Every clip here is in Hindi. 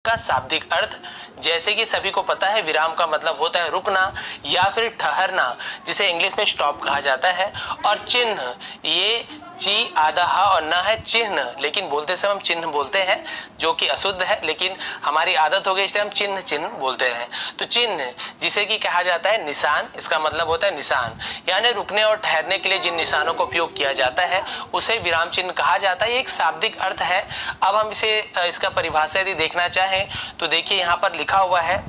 का शाब्दिक अर्थ, जैसे कि सभी को पता है विराम का मतलब होता है रुकना या फिर ठहरना, जिसे इंग्लिश में स्टॉप कहा जाता है। और चिन्ह, ये ची आधा हा और ना है चिन्ह, लेकिन बोलते समय हम चिन्ह बोलते हैं जो कि अशुद्ध है, लेकिन हमारी आदत हो गई इसलिए हम चिन्ह चिन्ह बोलते हैं। तो चिन्ह जिसे कि कहा जाता है निशान, इसका मतलब होता है निशान, यानी रुकने और ठहरने के लिए जिन निशानों का उपयोग किया जाता है उसे विराम चिन्ह कहा जाता है। ये एक शाब्दिक अर्थ है। अब हम इसका परिभाषा यदि देखना चाहें तो देखिए यहाँ पर लिखा हुआ है,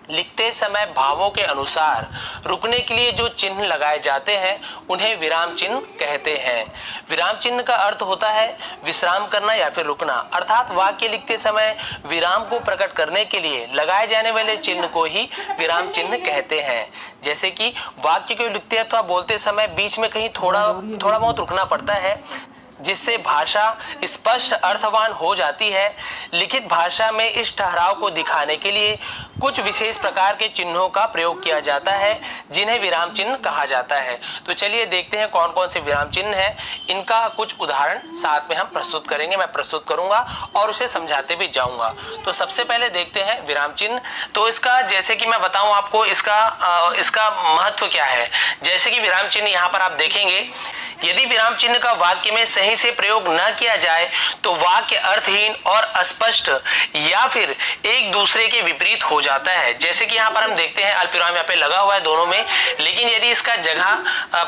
लिखते समय भावों के अनुसार रुकने के लिए जो चिन्ह लगाए जाते हैं उन्हें विराम चिन्ह कहते हैं। विराम चिन्ह का अर्थ होता है विश्राम करना या फिर रुकना, अर्थात वाक्य लिखते समय विराम को प्रकट करने के लिए लगाए जाने वाले चिन्ह को ही विराम चिन्ह कहते हैं। जैसे कि वाक्य को लिखते अथवा बोलते समय बीच में कहीं थोड़ा बहुत रुकना पड़ता है, जिससे भाषा स्पष्ट अर्थवान हो जाती है। लिखित भाषा में इस ठहराव को दिखाने के लिए कुछ विशेष प्रकार के चिन्हों का प्रयोग किया जाता है जिन्हें विराम चिन्ह कहा जाता है। तो चलिए देखते हैं कौन कौन से विराम चिन्ह हैं। इनका कुछ उदाहरण साथ में हम प्रस्तुत करेंगे, मैं प्रस्तुत करूंगा और उसे समझाते भी जाऊंगा। तो सबसे पहले देखते हैं विराम चिन्ह। तो इसका, जैसे कि मैं बताऊं आपको इसका महत्व क्या है। जैसे कि विराम चिन्ह यहाँ पर आप देखेंगे, यदि विराम चिन्ह का वाक्य में सही से प्रयोग न किया जाए तो वाक्य अर्थहीन और अस्पष्ट या फिर एक दूसरे के विपरीत हो जाता है। जैसे कि यहाँ पर हम देखते हैं अल्पविराम यहाँ पे लगा हुआ है दोनों में, लेकिन यदि इसका जगह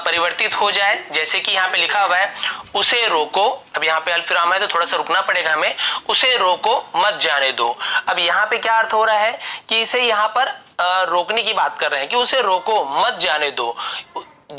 परिवर्तित हो जाए, जैसे कि यहाँ पे लिखा हुआ है उसे रोको, अब यहाँ पे अल्पविराम है तो थोड़ा सा रुकना पड़ेगा हमें, उसे रोको मत जाने दो। अब यहाँ पे क्या अर्थ हो रहा है कि इसे यहाँ पर रोकने की बात कर रहे हैं कि उसे रोको मत जाने दो।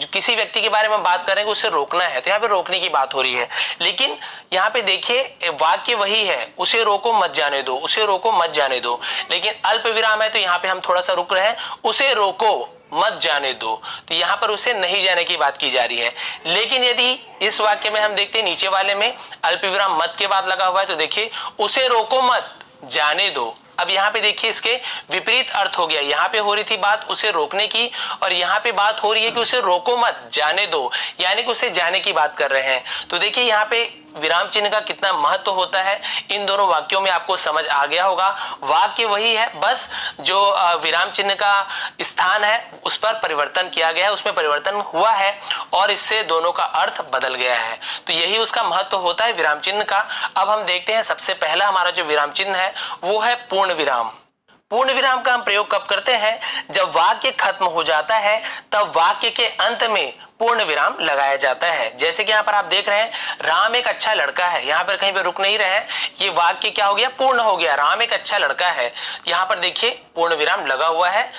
किसी व्यक्ति के बारे में बात कर रहे हैं कि उसे रोकना है, तो यहाँ पे रोकने की बात हो रही है। लेकिन यहाँ पे देखिए वाक्य वही है, उसे रोको मत जाने दो, उसे रोको मत जाने दो, लेकिन अल्प विराम है तो यहाँ पे हम थोड़ा सा रुक रहे हैं, उसे रोको मत जाने दो, तो यहाँ पर उसे नहीं जाने की बात की जा रही है। लेकिन यदि इस वाक्य में हम देखते हैं नीचे वाले में अल्प विराम मत के बाद लगा हुआ है, तो देखिए उसे रोको मत जाने दो। अब यहाँ पे देखिए इसके विपरीत अर्थ हो गया, यहाँ पे हो रही थी बात उसे रोकने की और यहाँ पे बात हो रही है कि उसे रोको मत जाने दो, यानी कि उसे जाने की बात कर रहे हैं। तो देखिए यहाँ पे विराम चिन्ह का कितना महत्व होता है, इन दोनों वाक्यों में आपको समझ आ गया होगा। वाक्य वही है, बस जो विराम चिन्ह का स्थान है उस पर परिवर्तन किया गया है, उसमें परिवर्तन हुआ है और इससे दोनों का अर्थ बदल गया है। तो यही उसका महत्व होता है विराम चिन्ह का। अब हम देखते हैं सबसे पहला हमारा जो विराम चिन्ह है वो है पूर्ण विराम। पूर्ण विराम का हम प्रयोग कब करते हैं, जब वाक्य खत्म हो जाता है तब वाक्य के अंत में पूर्ण विराम लगाया जाता है। जैसे कि यहाँ पर आप देख रहे हैं राम एक अच्छा लड़का है, यहाँ पर कहीं पे रुक नहीं रहे हैं, ये वाक्य क्या हो गया, पूर्ण हो गया, राम एक अच्छा लड़का है। यहाँ पर देखिए पूर्ण विराम लगा हुआ है।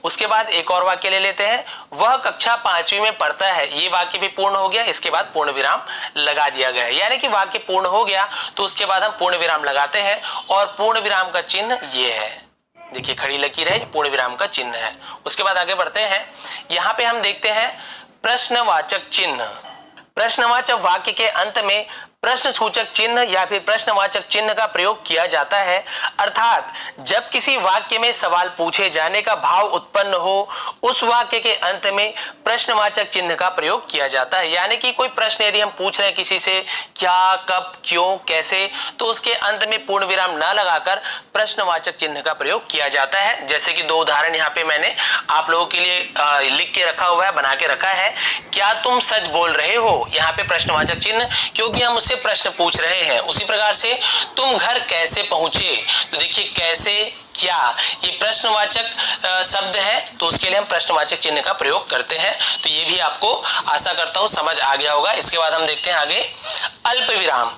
उसके बाद एक और वाक्य ले लेते हैं, वह कक्षा 5वीं में पढ़ता है, ये वाक्य भी पूर्ण हो गया, इसके बाद पूर्ण विराम लगा दिया गया है। यानी कि वाक्य पूर्ण हो गया तो उसके बाद हम पूर्ण विराम लगाते हैं और पूर्ण विराम का चिन्ह ये है, देखिए खड़ी लकीर है, पूर्ण विराम का चिन्ह है। उसके बाद आगे बढ़ते हैं, यहाँ पे हम देखते हैं प्रश्नवाचक चिन्ह। प्रश्नवाचक वाक्य के अंत में प्रश्न सूचक चिन्ह या फिर प्रश्नवाचक चिन्ह का प्रयोग किया जाता है, अर्थात जब किसी वाक्य में सवाल पूछे जाने का भाव उत्पन्न हो उस वाक्य के अंत में प्रश्नवाचक चिन्ह का प्रयोग किया जाता है। यानी कि कोई प्रश्न यदि हम पूछ रहे हैं किसी से क्या, कब, क्यों, कैसे, तो उसके अंत में पूर्ण विराम न लगाकर प्रश्नवाचक चिन्ह का प्रयोग किया जाता है। जैसे कि दो उदाहरण यहाँ पे मैंने आप लोगों के लिए लिख के रखा हुआ है, बना के रखा है। क्या तुम सच बोल रहे हो, यहाँ पे प्रश्नवाचक चिन्ह, क्योंकि हम प्रश्न पूछ रहे हैं। उसी प्रकार से तुम घर कैसे पहुंचे, तो देखिए कैसे, क्या, ये प्रश्नवाचक शब्द है तो उसके लिए हम प्रश्नवाचक चिन्ह का प्रयोग करते हैं। तो ये भी आपको आशा करता हूं समझ आ गया होगा। इसके बाद हम देखते हैं आगे अल्प विराम।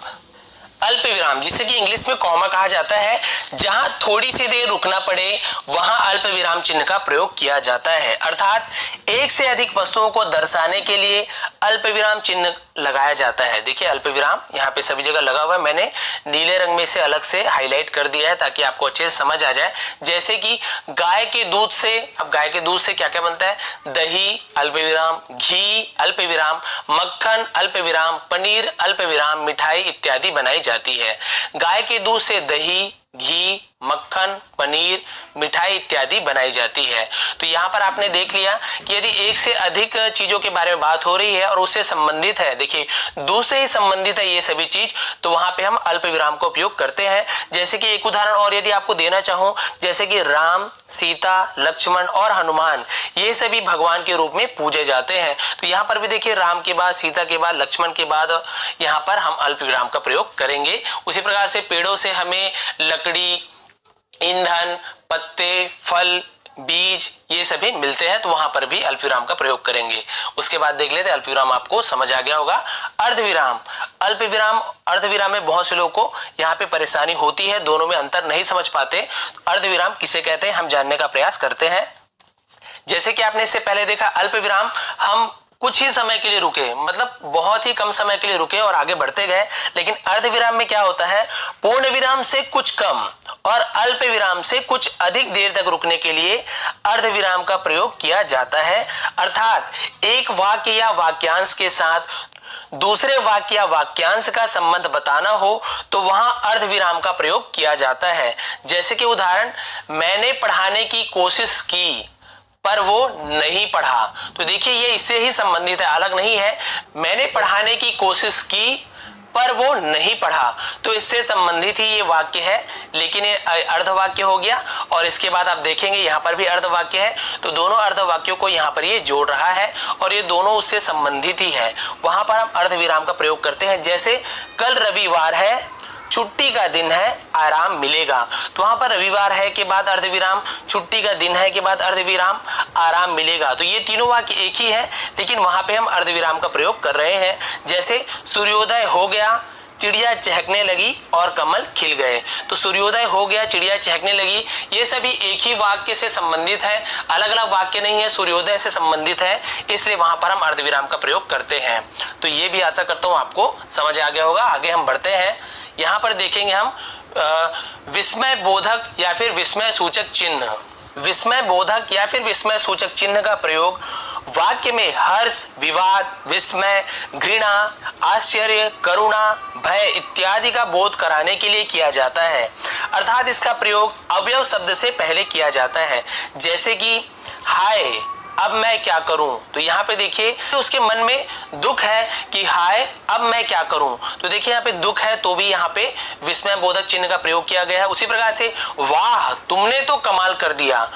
अल्प विराम जिसे कि इंग्लिश में कॉमा कहा जाता है, जहां थोड़ी सी देर रुकना पड़े वहां अल्प विराम चिन्ह का प्रयोग किया जाता है, अर्थात एक से अधिक वस्तुओं को दर्शाने के लिए अल्प विराम चिन्ह लगाया जाता है। देखिए अल्प विराम यहाँ पे सभी जगह लगा हुआ है, मैंने नीले रंग में से अलग से हाईलाइट कर दिया है ताकि आपको अच्छे से समझ आ जाए। जैसे कि गाय के दूध से, अब गाय के दूध से क्या क्या बनता है, दही अल्प विराम, घी अल्प विराम, मक्खन अल्प विराम, पनीर अल्प विराम, मिठाई इत्यादि बनाई जाती है। गाय के दूध से दही, घी, मक्खन, पनीर, मिठाई इत्यादि बनाई जाती है। तो यहाँ पर आपने देख लिया कि यदि एक से अधिक चीजों के बारे में बात हो रही है और उससे संबंधित है, देखिए दूसरे ही संबंधित है ये सभी चीज, तो वहां पे हम अल्प विराम का उपयोग करते हैं। जैसे कि एक उदाहरण और यदि आपको देना चाहूं, जैसे कि राम, सीता, लक्ष्मण और हनुमान, ये सभी भगवान के रूप में पूजे जाते हैं। तो यहाँ पर भी देखिए राम के बाद, सीता के बाद, लक्ष्मण के बाद यहाँ पर हम अल्प विराम का प्रयोग करेंगे। उसी प्रकार से पेड़ों से हमें लकड़ी, ईंधन, पत्ते, फल, बीज ये सभी मिलते हैं, तो वहां पर भी अल्पविराम का प्रयोग करेंगे। उसके बाद देख लेते हैं, अल्पविराम आपको समझ आ गया होगा। अर्धविराम, अल्पविराम, अर्धविराम में बहुत से लोगों को यहाँ पे परेशानी होती है, दोनों में अंतर नहीं समझ पाते। अर्धविराम किसे कहते हैं हम जानने का प्रयास करते हैं। जैसे कि आपने इससे पहले देखा, अल्पविराम हम कुछ ही समय के लिए रुके, मतलब बहुत ही कम समय के लिए रुके और आगे बढ़ते गए। लेकिन अर्धविराम में क्या होता है, पूर्ण विराम से कुछ कम और अल्प विराम से कुछ अधिक देर तक रुकने के लिए अर्धविराम का प्रयोग किया जाता है। अर्थात एक वाक्य या वाक्यांश के साथ दूसरे वाक्य या वाक्यांश का संबंध बताना हो तो वहां अर्धविराम का प्रयोग किया जाता है। जैसे कि उदाहरण, मैंने पढ़ाने की कोशिश की पर वो नहीं पढ़ा, तो देखिए ये इससे ही संबंधित है, अलग नहीं है। मैंने पढ़ाने की कोशिश की पर वो नहीं पढ़ा, तो इससे संबंधित ही ये वाक्य है, लेकिन ये अर्धवाक्य हो गया। और इसके बाद आप देखेंगे यहाँ पर भी अर्धवाक्य है, तो दोनों अर्धवाक्यों को यहाँ पर ये जोड़ रहा है और ये दोनों उससे संबंधित ही है। वहां पर हम अर्धविराम का प्रयोग करते हैं। जैसे कल रविवार है, छुट्टी का दिन है, आराम मिलेगा, तो वहां पर रविवार है के बाद अर्धविराम, छुट्टी का दिन है के बाद अर्धविराम, आराम मिलेगा, तो ये तीनों वाक्य एक ही है, लेकिन वहां पे हम अर्धविराम का प्रयोग कर रहे हैं। जैसे सूर्योदय हो गया, चिड़िया चहकने लगी और कमल खिल गए, तो सूर्योदय हो गया, चिड़िया चहकने लगी, ये सभी एक ही वाक्य से संबंधित है, अलग अलग वाक्य नहीं है, सूर्योदय से संबंधित है, इसलिए वहां पर हम अर्धविराम का प्रयोग करते हैं। तो ये भी आशा करता हूं आपको समझ आ गया होगा। आगे हम बढ़ते हैं, यहां पर देखेंगे हम विस्मय बोधक या फिर विस्मय सूचक चिन्ह। विस्मय बोधक या फिर विस्मय सूचक चिन्ह का प्रयोग वाक्य में हर्ष, विवाद, विस्मय, घृणा, आश्चर्य, करुणा, भय इत्यादि का बोध कराने के लिए किया जाता है। अर्थात इसका प्रयोग अवयव शब्द से पहले किया जाता है। जैसे कि हाय, अब मैं क्या करूं, तो यहाँ पे देखिए तो उसके मन में दुख है कि हाय अब मैं क्या करूं, तो देखिए यहाँ पे दुख है तो भी यहाँ पे विस्मय बोधक चिन्ह का प्रयोग किया गया है। उसी प्रकार से वाह तुमने तो कमाल कर दिया,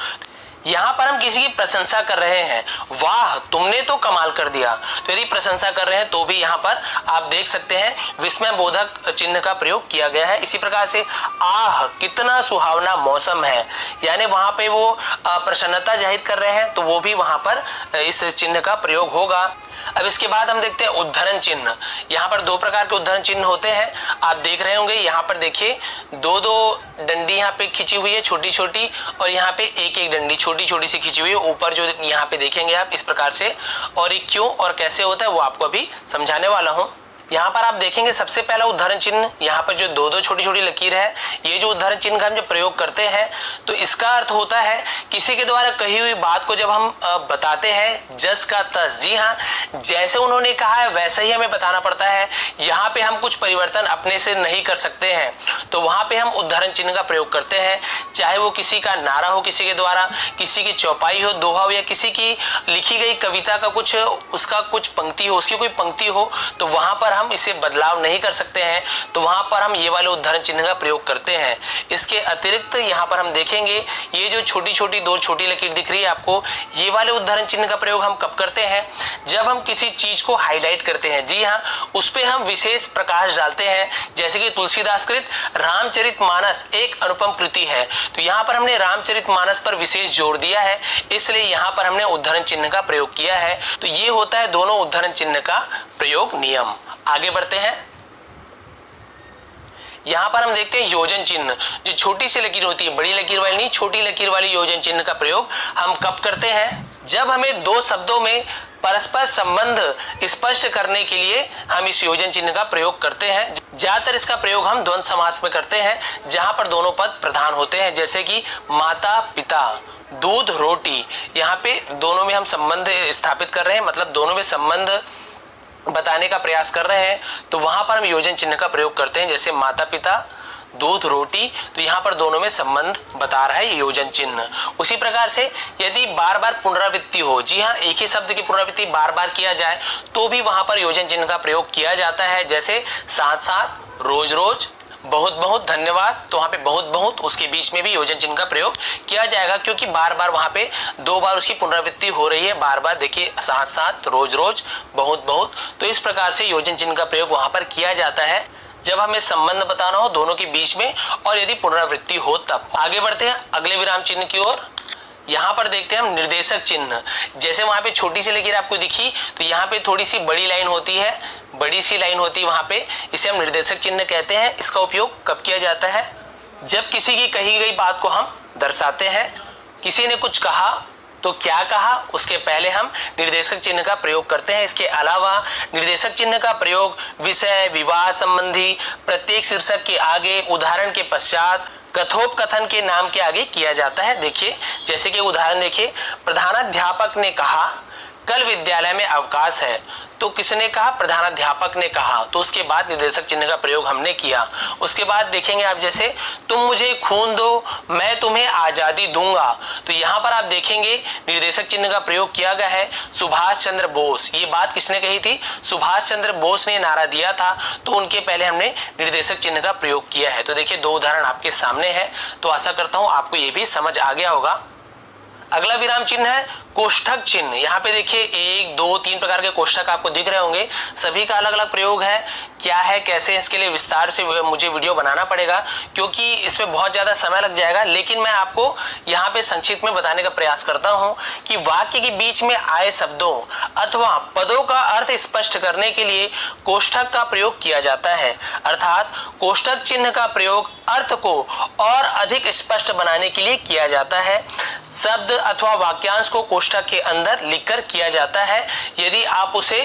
यहाँ पर हम किसी की प्रशंसा कर रहे हैं, वाह तुमने तो कमाल कर दिया, तो यदि प्रशंसा कर रहे हैं तो भी यहाँ पर आप देख सकते हैं विस्मय बोधक चिन्ह का प्रयोग किया गया है। इसी प्रकार से आह कितना सुहावना मौसम है, यानी वहां पे वो प्रसन्नता जाहिर कर रहे हैं, तो वो भी वहां पर इस चिन्ह का प्रयोग होगा। अब इसके बाद हम देखते हैं उद्धरण चिन्ह। यहाँ पर दो प्रकार के उद्धरण चिन्ह होते हैं, आप देख रहे होंगे। यहाँ पर देखिए दो दो डंडी यहाँ पे खिंची हुई है छोटी छोटी, और यहाँ पे एक एक डंडी छोटी छोटी सी खिंची हुई है ऊपर, जो यहाँ पे देखेंगे आप इस प्रकार से। और ये क्यों और कैसे होता है वो आपको अभी समझाने वाला हूँ। यहाँ पर आप देखेंगे सबसे पहला उदाहरण चिन्ह, यहाँ पर जो दो दो छोटी छोटी लकीर है, ये जो उदाहरण चिन्ह का हम जब प्रयोग करते हैं तो इसका अर्थ होता है किसी के द्वारा कही हुई बात को जब हम बताते हैं जस का तस, जी हाँ, जैसे उन्होंने कहा है वैसा ही हमें बताना पड़ता है। यहाँ पे हम कुछ परिवर्तन अपने से नहीं कर सकते हैं, तो वहां पे हम उदाहरण चिन्ह का प्रयोग करते हैं। चाहे वो किसी का नारा हो किसी के द्वारा, किसी की चौपाई हो, दोहा हो, या किसी की लिखी गई कविता का कुछ उसका कुछ पंक्ति हो, उसकी कोई पंक्ति हो, तो वहां पर हम इसे बदलाव नहीं कर सकते हैं, तो वहां पर हम ये वाले उदाहरण चिन्ह का प्रयोग करते हैं। इसके अतिरिक्त यहाँ पर हम देखेंगे ये जो छोटी छोटी दो छोटी लकीर दिख रही है आपको, ये वाले उदाहरण चिन्ह का प्रयोग हम कब करते हैं, जब हम किसी चीज को हाईलाइट करते हैं, जी हाँ, उस पे हम विशेष प्रकाश डालते हैं। जैसे कि तुलसीदास कृत रामचरितमानस एक अनुपम कृति है, तो यहाँ पर हमने रामचरितमानस पर विशेष जोर दिया है, इसलिए यहाँ पर हमने उदाहरण चिन्ह का प्रयोग किया है। तो ये होता है दोनों उदाहरण चिन्ह का प्रयोग नियम। आगे बढ़ते हैं, यहां पर हम देखते हैं योजन चिन्ह। जो छोटी सी लकीर होती है, बड़ी लकीर वाली नहीं, छोटी लकीर वाली योजन चिन्ह का प्रयोग हम कब करते हैं, जब हमें दो शब्दों में परस्पर संबंध स्पष्ट करने के लिए हम इस योजन चिन्ह का प्रयोग करते हैं। ज्यादातर इसका प्रयोग हम द्वंद्व समास में करते हैं, जहां पर दोनों पद प्रधान होते हैं। जैसे कि माता पिता, दूध रोटी, यहाँ पे दोनों में हम संबंध स्थापित कर रहे हैं, मतलब दोनों में संबंध बताने का प्रयास कर रहे हैं, तो वहां पर हम योजन चिन्ह का प्रयोग करते हैं। जैसे माता पिता, दूध रोटी, तो यहाँ पर दोनों में संबंध बता रहा है योजन चिन्ह। उसी प्रकार से यदि बार बार पुनरावृत्ति हो, जी हाँ, एक ही शब्द की पुनरावृत्ति बार बार किया जाए तो भी वहां पर योजन चिन्ह का प्रयोग किया जाता है। जैसे साथ साथ, रोज रोज, बहुत बहुत धन्यवाद, तो वहां पे बहुत बहुत उसके बीच में भी योजन चिन्ह का प्रयोग किया जाएगा, क्योंकि बार बार वहां पे 2 बार उसकी पुनरावृत्ति हो रही है। बार बार देखिए, साथ साथ, रोज रोज, बहुत बहुत, तो इस प्रकार से योजन चिन्ह का प्रयोग वहां पर किया जाता है जब हमें संबंध बताना हो दोनों के बीच में और यदि पुनरावृत्ति हो तब। आगे बढ़ते हैं अगले विराम चिन्ह की ओर। यहाँ पर देखते हैं हम निर्देशक चिन्ह। जैसे वहां पे छोटी सी लकीर आपको दिखी, तो यहाँ पे थोड़ी सी बड़ी लाइन होती है, बड़ी सी लाइन होती है वहां पे, इसे हम निर्देशक चिन्ह कहते हैं। इसका उपयोग कब किया जाता है? जब किसी की कही गई बात को हम दर्शाते हैं। किसी ने कुछ कहा तो क्या कहा, उसके पहले हम निर्देशक चिन्ह का प्रयोग करते हैं। इसके अलावा निर्देशक चिन्ह का प्रयोग विषय, विवाद संबंधी, प्रत्येक शीर्षक के आगे, उदाहरण के पश्चात, कथोपकथन के नाम के आगे किया जाता है। देखिए, जैसे कि उदाहरण देखिए, प्रधानाध्यापक ने कहा कल विद्यालय में अवकाश है, तो किसने कहा? प्रधानाध्यापक ने कहा, तो उसके बाद निर्देशक चिन्ह का प्रयोग हमने किया। उसके बाद देखेंगे आप, जैसे तुम मुझे खून दो मैं तुम्हें आजादी दूंगा, तो यहाँ पर आप देखेंगे निर्देशक चिन्ह का प्रयोग किया गया है सुभाष चंद्र बोस। ये बात किसने कही थी? सुभाष चंद्र बोस ने नारा दिया था, तो उनके पहले हमने निर्देशक चिन्ह का प्रयोग किया है। तो देखिए, 2 उदाहरण आपके सामने है, तो आशा करता हूं आपको ये भी समझ आ गया होगा। अगला विराम चिन्ह है कोष्ठक चिन्ह। यहाँ पे देखिए 1, 2, 3 प्रकार के कोष्ठक आपको दिख रहे होंगे, सभी का अलग अलग प्रयोग है। क्या है, कैसे, इसके लिए विस्तार से मुझे वीडियो बनाना पड़ेगा, क्योंकि इसमें बहुत ज्यादा समय लग जाएगा। लेकिन मैं आपको यहाँ पे संक्षिप्त में बताने का प्रयास करता हूँ कि वाक्य के बीच में आए शब्दों अथवा पदों का अर्थ स्पष्ट करने के लिए कोष्ठक का प्रयोग किया जाता है। अर्थात कोष्ठक चिन्ह का प्रयोग अर्थ को और अधिक स्पष्ट बनाने के लिए किया जाता है। शब्द अथवा वाक्यांश को कोष्ठक के अंदर लिखकर किया जाता है। यदि आप उसे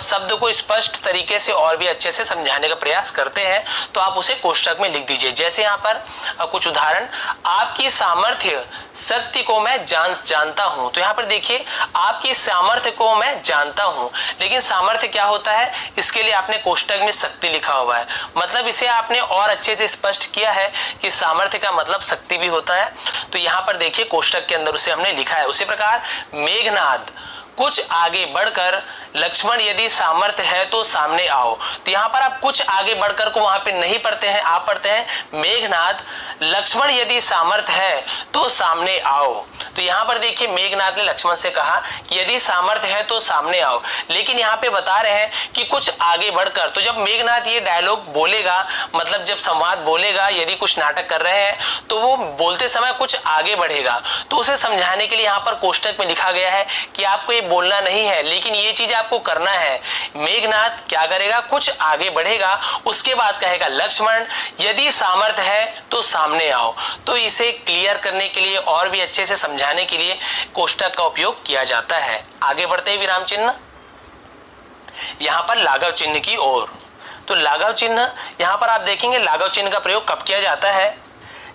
शब्द को स्पष्ट तरीके से और भी अच्छे से समझाने का प्रयास करते हैं तो आप उसे कोष्ठक में लिख दीजिए। जैसे यहाँ पर कुछ उदाहरण, आपकी सामर्थ्य शक्ति को मैं जानता हूं, तो यहाँ पर देखिए आपकी सामर्थ्य को मैं जानता हूं, लेकिन सामर्थ्य क्या होता है इसके लिए आपने कोष्ठक में शक्ति लिखा हुआ है, मतलब इसे आपने और अच्छे से स्पष्ट किया है कि सामर्थ्य का मतलब शक्ति भी होता है। तो यहाँ पर देखिए कोष्ठक के अंदर उसे हमने लिखा है। उसी प्रकार मेघनाद कुछ आगे बढ़कर, लक्ष्मण यदि सामर्थ्य है तो सामने आओ, तो यहाँ पर आप कुछ आगे बढ़कर को वहां पे नहीं पढ़ते हैं, आप पढ़ते हैं मेघनाद लक्ष्मण यदि सामर्थ्य है तो सामने आओ। तो यहाँ पर देखिए मेघनाद ने लक्ष्मण से कहा कि यदि सामर्थ्य है तो सामने आओ, लेकिन यहाँ पे बता रहे हैं कि कुछ आगे बढ़कर। तो जब मेघनाद ये डायलॉग बोलेगा, मतलब जब संवाद बोलेगा, यदि कुछ नाटक कर रहे हैं तो वो बोलते समय कुछ आगे बढ़ेगा, तो उसे समझाने के लिए यहाँ पर कोष्ठक में लिखा गया है कि आपको ये बोलना नहीं है, लेकिन ये चीज आपको करना है। मेघनाद क्या करेगा? कुछ आगे बढ़ेगा, उसके बाद कहेगा लक्ष्मण यदि सामर्थ्य है तो सामने आओ। तो इसे क्लियर करने के लिए और भी अच्छे से समझाने के लिए कोष्ठक का उपयोग किया जाता है। आगे बढ़ते हैं विराम चिन्ह, यहां पर लाघव चिन्ह की ओर। तो लाघव चिन्ह यहां पर आप देखेंगे, लाघव चिन्ह का प्रयोग कब किया जाता है?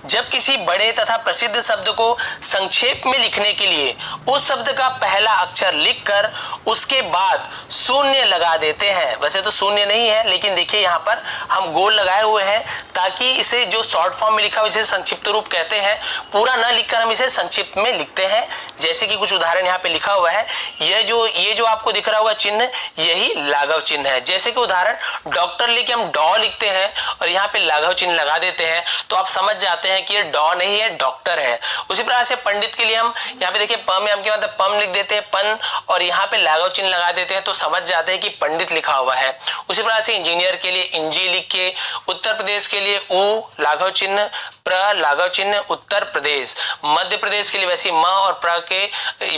जब किसी बड़े तथा प्रसिद्ध शब्द को संक्षेप में लिखने के लिए उस शब्द का पहला अक्षर लिखकर उसके बाद शून्य लगा देते हैं। वैसे तो शून्य नहीं है, लेकिन देखिए यहाँ पर हम गोल लगाए हुए हैं ताकि इसे जो शॉर्ट फॉर्म में लिखा हुआ इसे संक्षिप्त रूप कहते हैं, पूरा ना लिखकर हम इसे संक्षिप्त में लिखते हैं। जैसे कि कुछ उदाहरण यहाँ पे लिखा हुआ है, ये जो आपको दिख रहा होगा चिन्ह, यही लाघव चिन्ह है। जैसे कि उदाहरण डॉक्टर लेके हम डॉ लिखते हैं और यहाँ पे लाघव चिन्ह लगा देते हैं, तो आप समझ जाते हैं कि ये डॉ नहीं है, डॉक्टर है। उसी प्रकार से पंडित के लिए हम यहाँ पे देखिए पम के मतलब पम लिख देते हैं, पन, और यहाँ पे लाघव चिन्ह लगा देते हैं, तो समझ जाते हैं कि पंडित लिखा हुआ है। उसी प्रकार से इंजीनियर के लिए इंजी लिख के, उत्तर प्रदेश के लिए उ लाघव चिन्ह, प्र लाघव चिन्ह उत्तर प्रदेश, मध्य प्रदेश के लिए वैसे म और प्र के,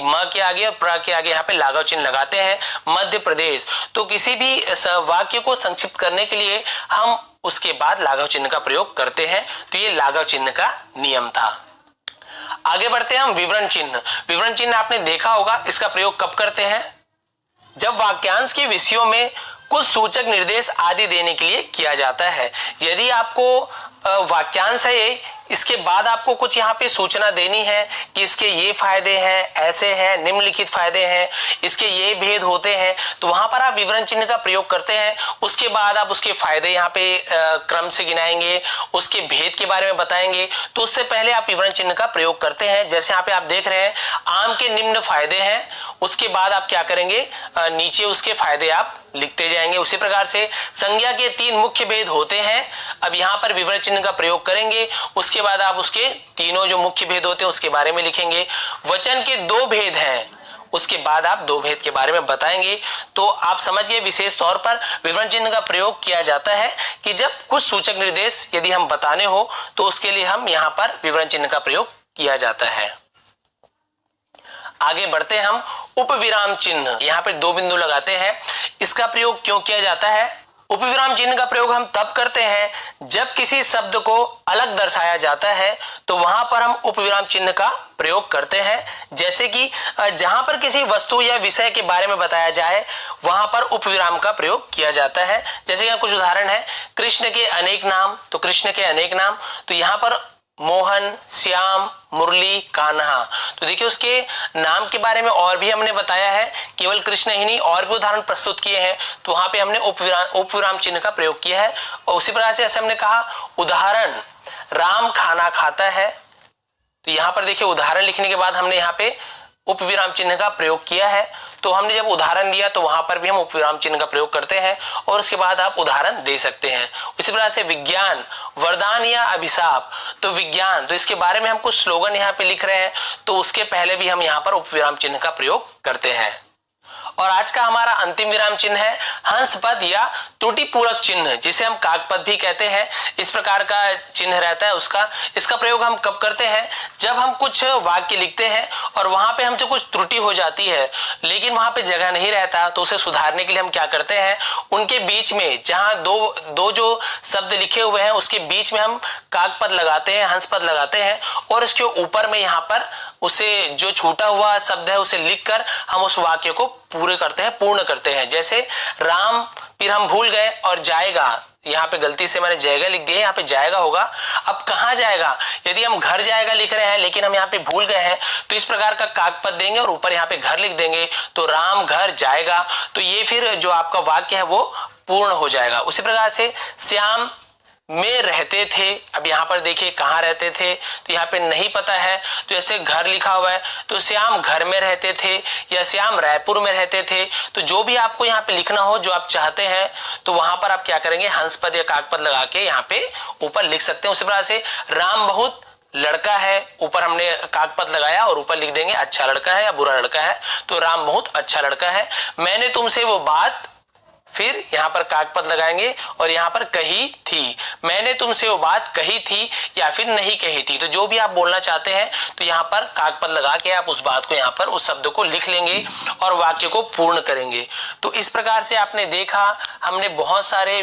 म के आगे और प्र के आगे यहाँ पे लाघव चिन्ह लगाते हैं, मध्य प्रदेश। तो किसी भी वाक्य को संक्षिप्त करने के लिए हम उसके बाद लाघव चिन्ह का प्रयोग करते हैं। तो ये लाघव चिन्ह का नियम था। आगे बढ़ते हैं हम विवरण चिन्ह। विवरण चिन्ह आपने देखा होगा, इसका प्रयोग कब करते हैं? जब वाक्यांश के विषयों में कुछ सूचक निर्देश आदि देने के लिए किया जाता है। यदि आपको वाक्यांश है इसके बाद आपको कुछ यहाँ पे सूचना देनी है कि इसके ये फायदे हैं, ऐसे हैं, निम्नलिखित फायदे हैं, इसके ये भेद होते हैं, तो वहां पर आप विवरण चिन्ह का प्रयोग करते हैं। उसके बाद आप उसके फायदे यहाँ पे क्रम से गिनाएंगे, उसके भेद के बारे में बताएंगे, तो उससे पहले आप विवरण चिन्ह का प्रयोग करते हैं। जैसे यहाँ पे आप देख रहे हैं आम के निम्न फायदे हैं, उसके बाद आप क्या करेंगे, नीचे उसके फायदे आप लिखते जाएंगे। उसी प्रकार से संज्ञा के 3 मुख्य भेद होते हैं, अब यहाँ पर विवरण चिन्ह का प्रयोग करेंगे, उसके बाद आप उसके तीनों जो मुख्य भेद होते हैं उसके बारे में लिखेंगे। वचन के 2 भेद हैं, उसके बाद आप 2 भेद के बारे में बताएंगे। तो आप समझिए विशेष तौर पर विवरण चिन्ह का प्रयोग किया जाता है कि जब कुछ सूचक निर्देश यदि हम बताने हो तो उसके लिए हम यहाँ पर विवरण चिन्ह का प्रयोग किया जाता है। आगे बढ़ते हैं हम उपविराम चिन्ह, यहाँ पे 2 बिंदु लगाते हैं। इसका प्रयोग क्यों किया जाता है? उपविराम चिन्ह का प्रयोग हम तब करते हैं जब किसी शब्द को अलग दर्शाया जाता है तो वहां पर हम उपविराम चिन्ह का प्रयोग करते हैं। जैसे कि जहां पर किसी वस्तु या विषय के बारे में बताया जाए वहां पर उपविराम का प्रयोग किया जाता है। जैसे यहाँ कुछ उदाहरण है, कृष्ण के अनेक नाम, तो कृष्ण के अनेक नाम, तो यहाँ पर मोहन, श्याम, मुरली, कान्हा, तो देखिए उसके नाम के बारे में और भी हमने बताया है, केवल कृष्ण ही नहीं और भी उदाहरण प्रस्तुत किए हैं, तो वहां पे हमने उपविराम चिन्ह का प्रयोग किया है। और उसी प्रकार से ऐसे हमने कहा उदाहरण राम खाना खाता है, तो यहाँ पर देखिए उदाहरण लिखने के बाद हमने यहाँ पे उपविराम चिन्ह का प्रयोग किया है। तो हमने जब उदाहरण दिया तो वहां पर भी हम उपविराम चिन्ह का प्रयोग करते हैं और उसके बाद आप उदाहरण दे सकते हैं। उसी प्रकार से विज्ञान वरदान या अभिशाप, तो विज्ञान, तो इसके बारे में हम कुछ स्लोगन यहाँ पे लिख रहे हैं तो उसके पहले भी हम यहाँ पर उपविराम चिन्ह का प्रयोग करते हैं। और आज का हमारा अंतिम विराम चिन्ह है हंस पद या त्रुटि पूरक चिन्ह, जिसे हम काकपद भी कहते हैं। इस प्रकार का चिन्ह रहता है उसका। इसका प्रयोग हम कब करते हैं? जब हम कुछ वाक्य लिखते हैं और वहां पे हमसे कुछ त्रुटि हो जाती है लेकिन वहां पे जगह नहीं रहता, तो उसे सुधारने के लिए हम क्या करते हैं, उनके बीच में जहां दो जो शब्द लिखे हुए हैं उसके बीच में हम काकपद लगाते हैं, हंस पद लगाते हैं और इसके ऊपर में यहाँ पर उसे जो छूटा हुआ शब्द है उसे लिखकर हम उस वाक्य को पूरे करते हैं, पूर्ण करते हैं। जैसे राम, फिर हम भूल गए और जाएगा, यहाँ पे गलती से मैंने जाएगा लिख दिया, यहाँ पे जाएगा होगा। अब कहाँ जाएगा? यदि हम घर जाएगा लिख रहे हैं लेकिन हम यहाँ पे भूल गए हैं तो इस प्रकार का काकपद देंगे और ऊपर यहाँ पे घर लिख देंगे, तो राम घर जाएगा, तो ये फिर जो आपका वाक्य है वो पूर्ण हो जाएगा। उसी प्रकार से श्याम में रहते थे, अब यहाँ पर देखिए कहाँ रहते थे, तो यहाँ पे नहीं पता है, तो ऐसे घर लिखा हुआ है, तो श्याम घर में रहते थे या श्याम रायपुर में रहते थे। तो जो भी आपको यहाँ पे लिखना हो जो आप चाहते हैं तो वहां पर आप क्या करेंगे, हंस पद या काकपद लगा के यहाँ पे ऊपर लिख सकते हैं। उसी प्रकार से राम बहुत लड़का है, ऊपर हमने काकपद लगाया और ऊपर लिख देंगे अच्छा लड़का है या बुरा लड़का है, तो राम बहुत अच्छा लड़का है। मैंने तुमसे वो बात, फिर यहाँ पर काकपद लगाएंगे और यहाँ पर कही थी, मैंने तुमसे वो बात कही थी या फिर नहीं कही थी, तो जो भी आप बोलना चाहते हैं तो यहाँ पर काकपद लगा के आप उस बात को यहाँ पर उस शब्द को लिख लेंगे और वाक्य को पूर्ण करेंगे। तो इस प्रकार से आपने देखा हमने बहुत सारे